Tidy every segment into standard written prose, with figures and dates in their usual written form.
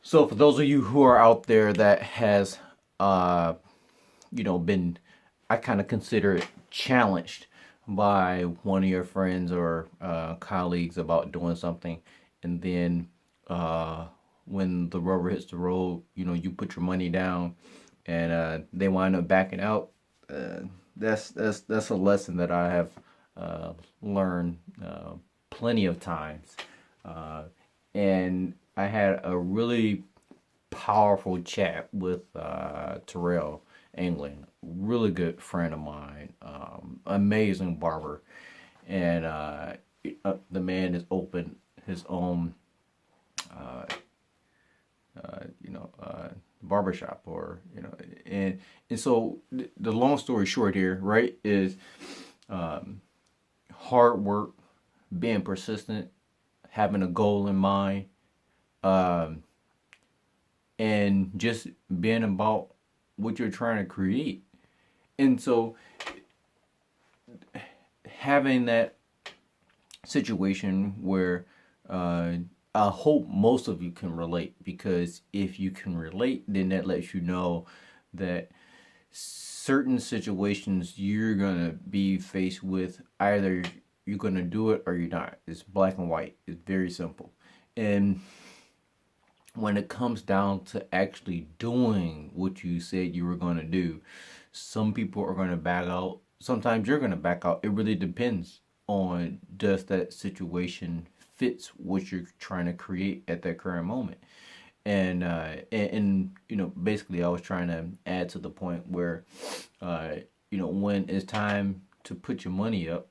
So for those of you who are out there that has, uh, been, I kind of consider it challenged by one of your friends or colleagues about doing something, and then uh, when the rubber hits the road, you put your money down, and they wind up backing out. Uh, that's a lesson that I have learned plenty of times, uh, and I had a really powerful chat with Terrell Anglin, really good friend of mine, amazing barber, and the man has opened his own, uh, barbershop, or and so the long story short here, right, is hard work, being persistent, having a goal in mind, um, and just being about what you're trying to create. And so having that situation where I hope most of you can relate, because if you can relate, then that lets you know that certain situations you're gonna be faced with, either you're gonna do it or you're not. It's black and white. It's very simple. And when it comes down to actually doing what you said you were going to do, some people are going to back out. Sometimes you're going to back out. It really depends on, does that situation fits what you're trying to create at that current moment. And basically, I was trying to add to the point where, uh, when it's time to put your money up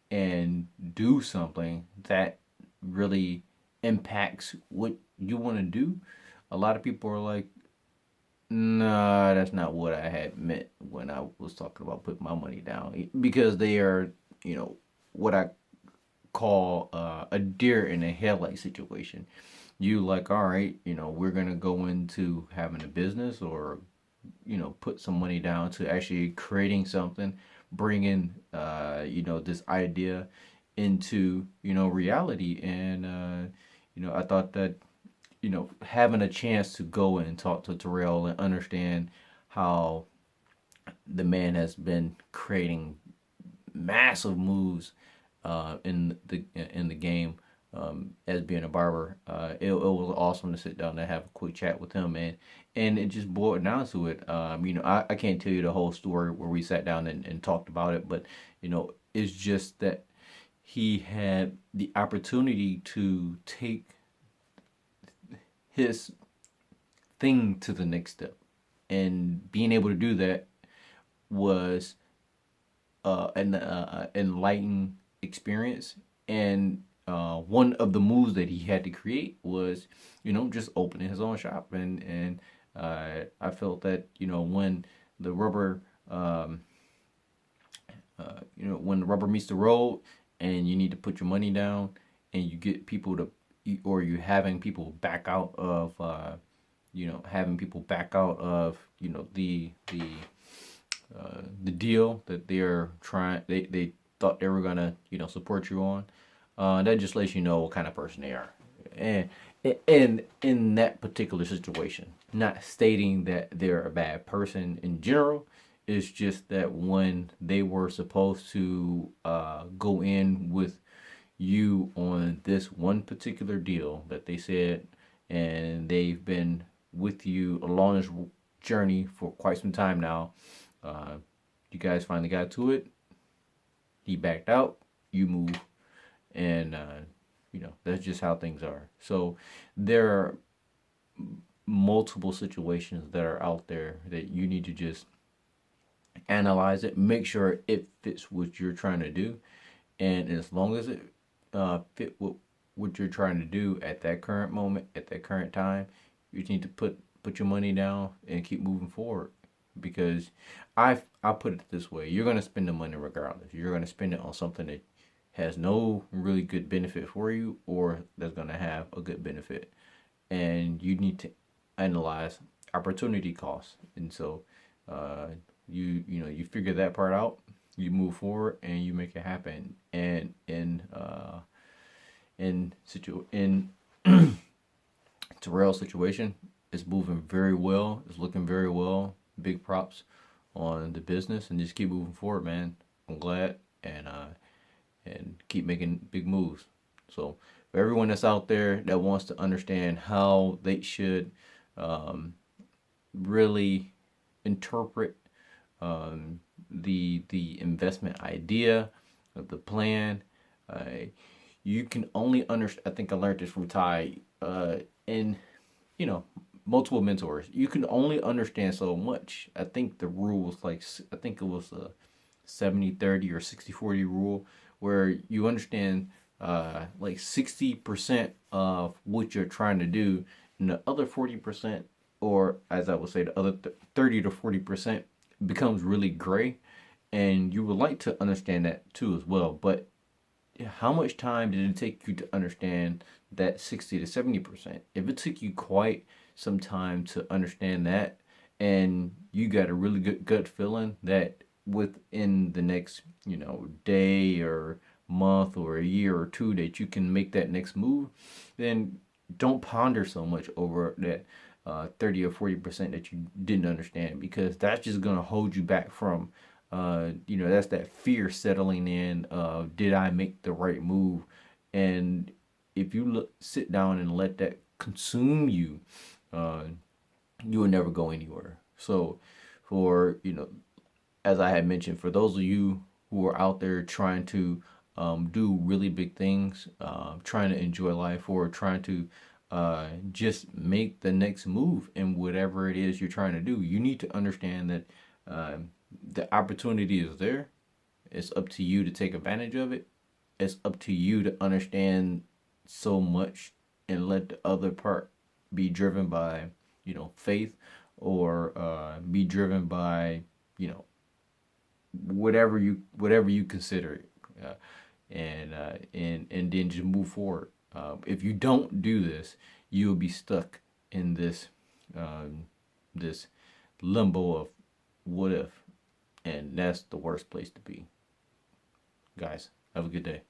and do something that really impacts what you want to do, a lot of people are like, nah, that's not what I had meant when I was talking about putting my money down. Because they are, what I call a deer in a headlight situation. You like, all right, we're going to go into having a business, or put some money down to actually creating something, bringing this idea into reality. And I thought that having a chance to go and talk to Terrell and understand how the man has been creating massive moves in the game, as being a barber. It was awesome to sit down and have a quick chat with him, and it just boiled down to it. I can't tell you the whole story where we sat down and talked about it, but it's just that he had the opportunity to take his thing to the next step, and being able to do that was an enlightened experience. And one of the moves that he had to create was, just opening his own shop. And I felt that when the rubber, um, when the rubber meets the road, and you need to put your money down, and you get people to, or you having people back out of, having people back out of, the deal that they're trying, they thought they were gonna support you on, that just lets you know what kind of person they are. And in that particular situation, not stating that they're a bad person in general, it's just that when they were supposed to go in with you on this one particular deal that they said, and they've been with you along this journey for quite some time now. Uh, you guys finally got to it. He backed out. You move, and that's just how things are. So there are multiple situations that are out there that you need to just analyze it, make sure it fits what you're trying to do, and as long as it fit what you're trying to do at that current moment, at that current time, you need to put your money down and keep moving forward. Because I put it this way: you're gonna spend the money regardless. You're gonna spend it on something that has no really good benefit for you, or that's gonna have a good benefit, and you need to analyze opportunity costs. And so, uh, you figure that part out, you move forward, and you make it happen. And in Terrell's Terrell situation is moving very well. It's looking very well. Big props on the business, and just keep moving forward, man. I'm glad, and keep making big moves. So for everyone that's out there that wants to understand how they should really interpret the investment idea of the plan, uh, you can only understand. I think I learned this from Ty, in you know multiple mentors. You can only understand so much. I think the rule was like, I think it was a 70-30 or 60-40 rule, where you understand like 60% of what you're trying to do, and the other 40%, or as I would say, the other 30 to 40% becomes really gray. And you would like to understand that too as well. But how much time did it take you to understand that 60 to 70%? If it took you quite some time to understand that, and you got a really good gut feeling that within the next, day or month or a year or two, that you can make that next move, then don't ponder so much over that 30 or 40% that you didn't understand, because that's just going to hold you back from, that's that fear settling in of, did I make the right move? And if you sit down and let that consume you, uh, you will never go anywhere. So, for, as I had mentioned, for those of you who are out there trying to do really big things, trying to enjoy life, or trying to just make the next move in whatever it is you're trying to do, you need to understand that the opportunity is there. It's up to you to take advantage of it. It's up to you to understand so much, and let the other part be driven by, faith, or be driven by, you know, whatever you consider it, and then just move forward. If you don't do this, you will be stuck in this limbo of what if, and that's the worst place to be. Guys, have a good day.